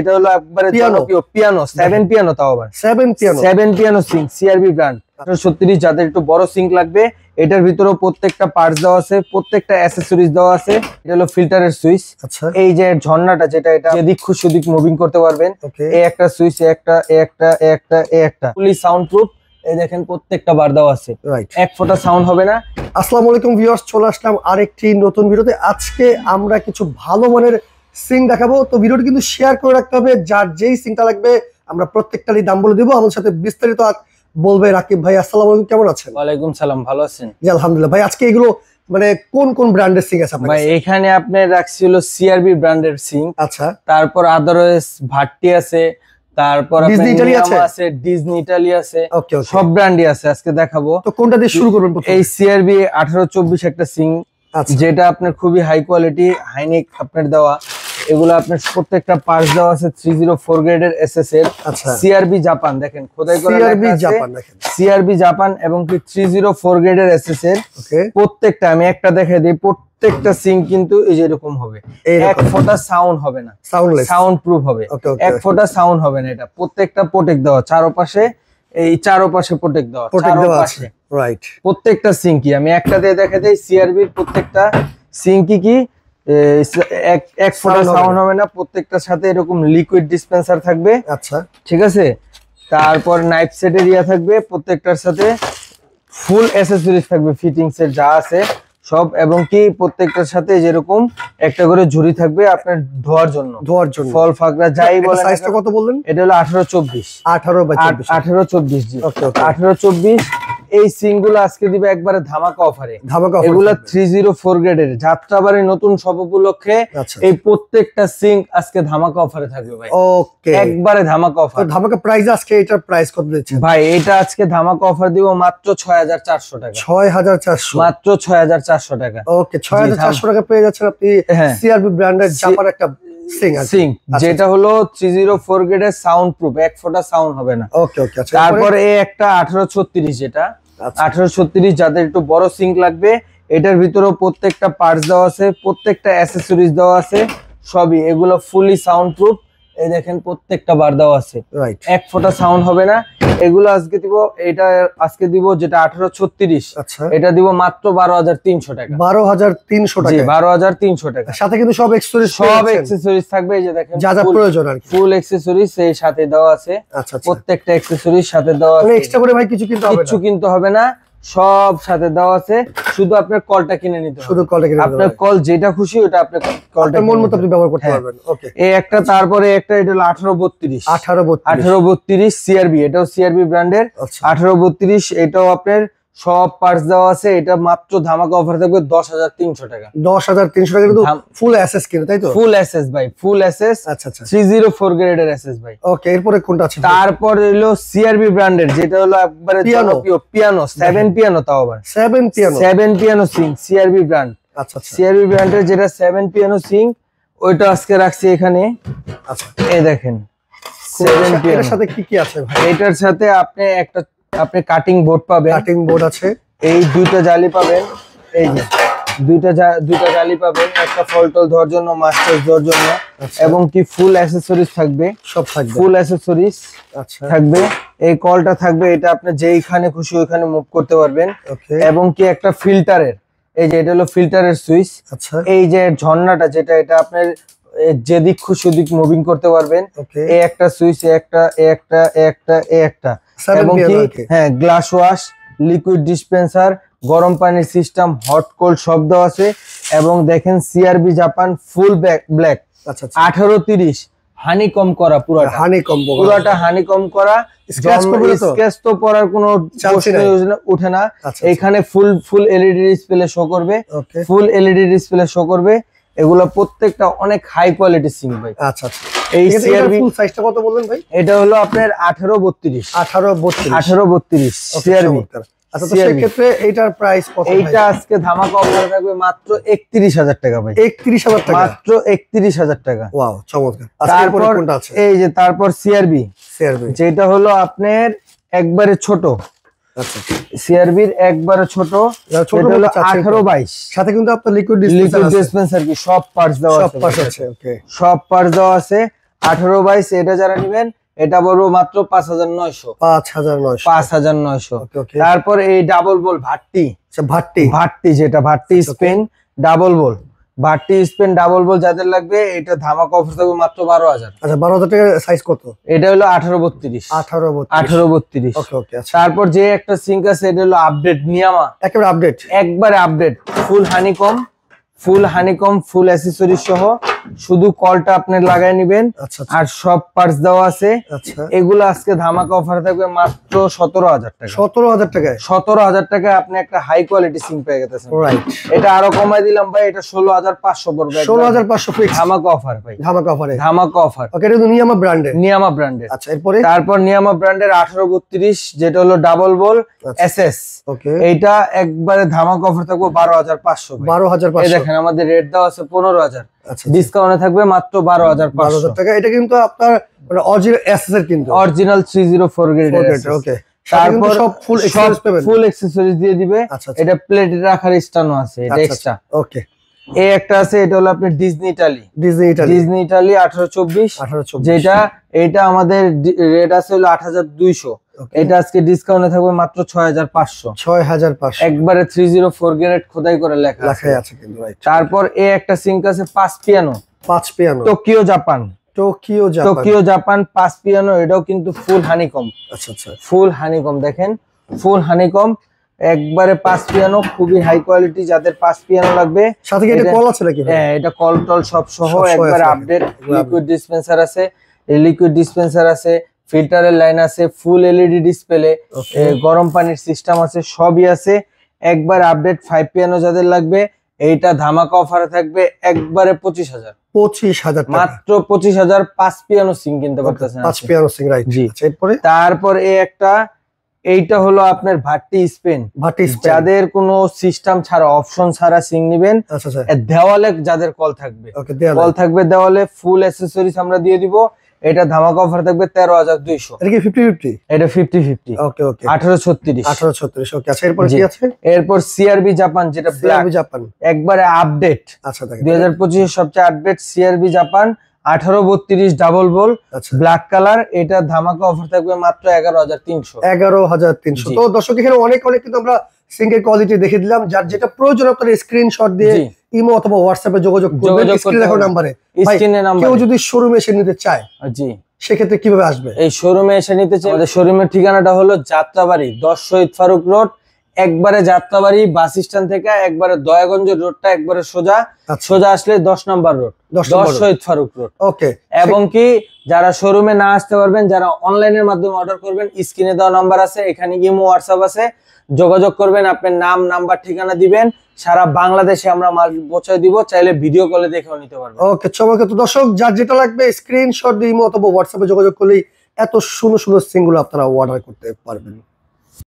এটা হলো একবারে জনপ্রিয় পিয়ানো 7 পিয়ানো, তাও আবার 7 পিয়ানো সিঙ্ক সিআরবি ব্র্যান্ড 36 যাদের একটু বড় সিঙ্ক লাগবে। এটার ভিতরেও প্রত্যেকটা পার্টস দেওয়া আছে, প্রত্যেকটা অ্যাকসেসরিজ দেওয়া আছে। এটা হলো ফিল্টারের সুইচ। আচ্ছা, এই যে ঝর্ণাটা যেটা, এটা এদিক খুশি ওদিক মুভিং করতে পারবেন। এই একটা সুইচ, একটা ফুলি সাউন্ড প্রুফ। এই দেখেন প্রত্যেকটা বার দেওয়া আছে, এক ফোঁটা সাউন্ড হবে না। আসসালামু আলাইকুম ভিউয়ার্স, চলে আসলাম আরেকটি নতুন ভিডিওতে। আজকে আমরা কিছু ভালো মানের সিঙ্ক দেখাবো, তো ভিডিওটি কিন্তু শেয়ার করে রাখতে হবে। যার যেই সিঙ্কটা লাগবে আমরা প্রত্যেকটারই দাম বলে দেবো। আমার সাথে বিস্তারিত বলবে রাকিব ভাই। আসসালামু আলাইকুম, কেমন আছেন? ওয়ালাইকুম সালাম, ভালো আছেন? জি আলহামদুলিল্লাহ। ভাই আজকে এগুলো মানে কোন কোন ব্র্যান্ডের সিঙ্ক আছে আপনার ভাই? এখানে আপনি রাখছি হলো সিআরবি ব্র্যান্ডের সিঙ্ক। আচ্ছা, তারপর আদারওয়াইজ ভাট্টি আছে, তারপর ডিজনি ইটালি আছে, সব ব্র্যান্ডই আছে। আজকে দেখাবো। তো কোনটা দিয়ে শুরু করবেন? এই সিআরবি 1824 একটা সিঙ্ক, যেটা আপনার খুবই হাই কোয়ালিটি, হাইনিক আপনার দেওয়া। এগুলো আপনার প্রত্যেকটা পার্টস দেওয়া আছে 304 গ্রেডের এসএস এর। সিআরবি জাপান, দেখেন খোদাই করা সিআরবি জাপান, দেখেন সিআরবি জাপান এবং কি 304 গ্রেডের এসএস এর। প্রত্যেকটা আমি একটা দেখাই দিই, প্রত্যেকটা সিঙ্ক কিন্তু এই যে এরকম হবে, এক ফোঁটা সাউন্ড হবে না, সাউন্ড প্রুফ হবে, এক ফোঁটা সাউন্ড হবে না। এটা প্রত্যেকটা প্রোটেক্ট দেওয়া, চারপাশে এই চারপাশে প্রোটেক্ট দেওয়া, চারপাশে রাইট। প্রত্যেকটা সিঙ্কই আমি একটা দিয়ে দেখা দেই। সিআরবির প্রত্যেকটা সিঙ্কই কি এক ফোঁটা সাউন্ড হবে না। প্রত্যেকটার সাথে এরকম লিকুইড ডিসপেন্সার থাকবে। আচ্ছা, ঠিক আছে। তারপর নাইফ সেট এরিয়া থাকবে, প্রত্যেকটার সাথে ফুল অ্যাকসেসরিজ থাকবে, ফিটিংস এর যা আছে সব। এবং কি প্রত্যেকটার সাথে যেরকম একটা করে ঝুড়ি থাকবে আপনার ধোয়ার জন্য, ফল ফাকরা যাই বলেন। সাইজটা কত বললেন? এটা হলো 1824 1824 জি, 1824। এই সিঙ্কগুলো আজকে দিবে একবারে ধামাকা অফারে। এগুলো 304 গ্রেডের যাত্রাবাড়ি নতুন সব উপলক্ষে এই প্রত্যেকটা সিঙ্ক আজকে ধামাকা অফারে থাকবে ভাই। ওকে, একবারে ধামাকা অফার। ধামাকা প্রাইস আজকে এটার প্রাইস কত দিচ্ছেন ভাই? এটা আজকে ধামাকা অফার দিব মাত্র 6400 টাকা। 6400, মাত্র 6400 টাকা। ওকে, 6400 টাকা পেয়ে যাচ্ছেন আপনি সিআরবি ব্র্যান্ডের জাপান একটা সিঙ্ক, যেটা হলো 304 গ্রেডের সাউন্ড প্রুফ, এক ফোঁটা সাউন্ড হবে না। ওকে ওকে। তারপরে এই একটা 1836, যেটা 1836 যাদের একটু বড় সিঙ্ক লাগবে। এটার ভিতরেও প্রত্যেকটা পার্টস দেওয়া আছে, প্রত্যেকটা অ্যাকসেসরিজ দেওয়া আছে সবই। এগুলো ফুলি সাউন্ড প্রুফ। এই দেখেন প্রত্যেকটা বার দেওয়া আছে, এক ফোঁটা সাউন্ড হবে না। এগুলো আজকে দিব, এটা আজকে দিব যেটা 1836, এটা দিব মাত্র 12300 টাকা। 12300 টাকা, 12300 টাকা। সাথে কিন্তু সব অ্যাকসেসরিজ থাকবে। এই যে দেখেন যা যা প্রয়োজন আর কি, ফুল অ্যাকসেসরিজ এই সাথে দেওয়া আছে। প্রত্যেকটা অ্যাকসেসরিজ সাথে দেওয়া আছে, এক্সট্রা করে ভাই কিছু কিনতে হবে না, সব সাথে দেওয়া আছে। শুধু আপনার কলটা কিনে নিতে হবে, শুধু কলটা কিনে আপনার কল যেটা খুশি ওটা আপনার কলটা মন মতো আপনি ব্যবহার করতে পারবেন। ওকে, এই একটা। তারপরে একটা এটা হলো 1832 সিআরবি, এটাও সিআরবি ব্র্যান্ডের 1832। এটাও আপনার সব পার্টস দেওয়া আছে। এটা মাত্র ধামাকা অফার থাকবে 10300 টাকা। 10300 টাকা কিন্তু ফুল অ্যাসেস কিনে, তাই তো? ফুল অ্যাসেস ভাই, ফুল অ্যাসেস। আচ্ছা আচ্ছা, 304 গ্রেডের অ্যাসেস ভাই। ওকে, এরপরে কোনটা আছে? তারপর হলো সিআরবি ব্র্যান্ডের, যেটা হলো একবারে জনপ্রিয় পিয়ানো 7 পিয়ানো, তাও আবার 7 পিয়ানো সিঙ্ক সিআরবি ব্র্যান্ড। আচ্ছা, সিআরবি ব্র্যান্ডের যেটা 7 পিয়ানো সিঙ্ক, ওইটা আজকে রাখছি এখানে। আচ্ছা, এই দেখেন 7 পিয়ানো। এর সাথে কি কি আছে ভাই? এটার সাথে আপনি কাটিং বোর্ড পাবেন, কাটিং বোর্ড আছে। এই দুইটা জালি পাবেন, এই যে দুইটা জালি পাবেন, একটা ফলটল ধোয়ার জন্য, মাস্টার ধোয়ার জন্য। এবং কি ফুল অ্যাকসেসরিজ থাকবে, সব থাকবে, ফুল অ্যাকসেসরিজ থাকবে। এই কলটা থাকবে, এটা আপনি যেইখানে খুশি ওইখানে মুভ করতে পারবেন। এবং কি একটা ফিল্টারের, এই যে এটা হলো ফিল্টারের সুইচ। এই যে ঝর্ণাটা যেটা, এটা আপনার যেদিক খুশি ওদিক মুভিং করতে পারবেন। এই একটা সুইচ, একটা এবং কি গ্লাস ওয়াশ, লিকুইড ডিসপেন্সার, গরম পানির সিস্টেম, হট কোল্ড সব দেওয়া আছে। এবং দেখেন CRB Japan full black 1830 honeycomb করা, পুরাটা হানিকম করা। স্ক্র্যাচ তো পড়ার কোনো উঠে না। এখানে ফুল এলইডি ডিসপ্লে শো করবে, ফুল এলইডি ডিসপ্লে শো করবে। এগুলো প্রত্যেকটা অনেক হাই কোয়ালিটি সিঙ্ক ভাই। আচ্ছা আচ্ছা, এই সিআরবি সাইজটা কত বললেন ভাই? এটা হলো আপনার 1832 সিআরবি। আচ্ছা, তো সেই ক্ষেত্রে এটার প্রাইস কত? এইটা আজকে ধামাকা অফারে থাকবে মাত্র 31000 টাকা ভাই। 31000 টাকা, মাত্র 31000 টাকা। ওয়াও, চমৎকার। তারপর কোনটা আছে? এই যে তারপর সিআরবি, যেটা হলো আপনার একবারে ছোট। আচ্ছা, সিআরবির একবারে ছোট, এটা হলো 1822। সাথে কিন্তু আপনার লিকুইড ডিসপেন্সার কি সব পার্টস দেওয়া আছে, ওকে, সব পার্টস দেওয়া আছে। 18/22 এটা যারা নেবেন এটা বলবো মাত্র 5900। 5900। তারপর এই ডাবল বল ভাট্টি, ভাট্টি যেটা ভাট্টি স্পেন ডাবল বল, ভাট্টি স্পেন ডাবল বল যাদের লাগবে এটা ধামাকা অফার থাকবে মাত্র 12000। আচ্ছা 12000 টাকা সাইজ কত? এটা হলো 1832। তারপর যে একটা সিঙ্ক আছে এটা হলো আপডেট নিয়ামা, একবারে আপডেট ফুল হানিকম ফুল অ্যাসেসরি সহ, শুধু কলটা আপনি লাগাই নেবেন আর সব পার্টস দেওয়া আছে। এগুলো আজকে ধামাকা অফার থাকবে মাত্র 17000 টাকা। 17000 টাকায় আপনি একটা হাই কোয়ালিটি সিঙ্ক পেয়ে গেছেন। এটা আরো কমাই দিলাম ভাই, এটা 16500 পড়বে। 16500 ফিক্স ধামাকা অফার ভাই, ধামাকা অফার। ওকে, এটা তো নিয়ামা ব্র্যান্ডের। আচ্ছা এরপরে তারপর নিয়ামা ব্র্যান্ডের 1832 যেটা হলো ডাবল বল এসএস, এইটা একবারে ধামাকা অফার থাকবে 12500। 12500। এই দেখেন আমাদের রেট দেওয়া আছে 15000, ডিসকাউন্টে থাকবে মাত্র 12500 টাকা। এটা কিন্তু আপনার মানে অরিজিনাল এসএস এর, কিন্তু অরিজিনাল 304 গ্রেডের। ওকে, তারপর সব ফুল অ্যাকসেসরিজ দিয়ে দিবে। এটা প্লেটে রাখার স্ট্যান্ডও আছে, এটা এক্সট্রা। ওকে, এই একটা আছে, এটা হলো আপনার ডিজনি ইটালি 1824, যেটা এটা আমাদের রেট আছে হলো 8200। এটা আজকে ডিসকাউন্টে থাকবে মাত্র 6500। একবারে 304 গ্রেড খোদাই করে লেখা আছে কিন্তু। তারপর এই একটা সিঙ্ক আছে 5 পিয়ানো টোকিও জাপান 5 পিয়ানো, এটাও কিন্তু ফুল হানিকম। ফুল হানিকম দেখেন, ফুল হানিকম একবারে 5 পিয়ানো, খুবই হাই কোয়ালিটি। যাদের 5 পিয়ানো লাগবে, সাথে কি এটা কল আছে নাকি? হ্যাঁ, এটা কল টল সব সহ একবারে আপডেট। লিকুইড ডিসপেন্সার আছে, ফিল্টারের লাইন আছে, ফুল এলইডি ডিসপ্লে, গরম পানির সিস্টেম আছে, সবই আছে একবার আপডেট। 5 পিয়ানো যাদের লাগবে এইটা ধামাকা অফারে থাকবে একবারে 25000। মাত্র 25000 5 পিয়ানো সিং কিনতে পারতেছেন। 5 পিয়ানো সিং, রাইট। তারপর এইটা হলো আপনার ভাট্টি স্পেন, যাদের কোনো সিস্টেম ছাড়া অপশন ছাড়া সিং নিবেন। দেওয়ালে যাদের কল থাকবে দেওয়ালে ফুল অ্যাকসেসরিজ আমরা দিয়ে দিব। এটা ধামাকা অফার থাকবে 13200। এটা কি 50-50? এটা 50-50। ওকে, 1836। ওকে, আচ্ছা এরপর কি আছে? এরপর সিআরবি জাপান, যেটা ব্ল্যাক একবারে আপডেট। আচ্ছা, 2025 এর সবচেয়ে আপডেট সিআরবি জাপান 1832 ডাবল বল ব্ল্যাক কালার। এটা ধামাকা অফার থাকবে মাত্র 11300। তো দর্শক এখানে অনেক কিন্তু আমরা সিঙ্কের কোয়ালিটি দেখে দিলাম। যার যেটা প্রয়োজন আপনারা স্ক্রিনশট দিয়ে ইমো অথবা হোয়াটসঅ্যাপে যোগাযোগ করবেন। স্ক্রিনে দেখো নাম্বারে। কেউ যদি শোরুমে এসে নিতে চায়, সেক্ষেত্রে কিভাবে আসবে? এই শোরুমে এসে নিতে চাই, আমাদের শোরুমের ঠিকানাটা হলো যাত্রাবাড়ি 10 শহীদ ফারুক রোড, একবারে যাত্রাবাড়ি বাস স্ট্যান্ড থেকে একবারে দয়াগঞ্জ রোডটা একবারে সোজা আসলে 10 নম্বর রোড, 10 শহীদ ফারুক রোড। ওকে, এবং কি যারা শোরুমে না আসতে পারবেন, যারা অনলাইনের মাধ্যমে অর্ডার করবেন, স্ক্রিনে দেওয়া নাম্বার আছে, এখানে ইমো হোয়াটসঅ্যাপ আছে, যোগাযোগ করবেন। আপনার নাম, নাম্বার, ঠিকানা দিবেন, সারা বাংলাদেশে আমরা মাল পৌঁছে দিব। চাইলে ভিডিও কলে দেখেও নিতে পারবেন। ওকে, চমৎকার। তো দর্শক যার যেটা লাগবে স্ক্রিনশট দিয়ে ইমো অথবা হোয়াটসঅ্যাপে যোগাযোগ করলেই এত সুন্দর সুন্দর সিঙ্গুলো আপনারা অর্ডার করতে পারবেন।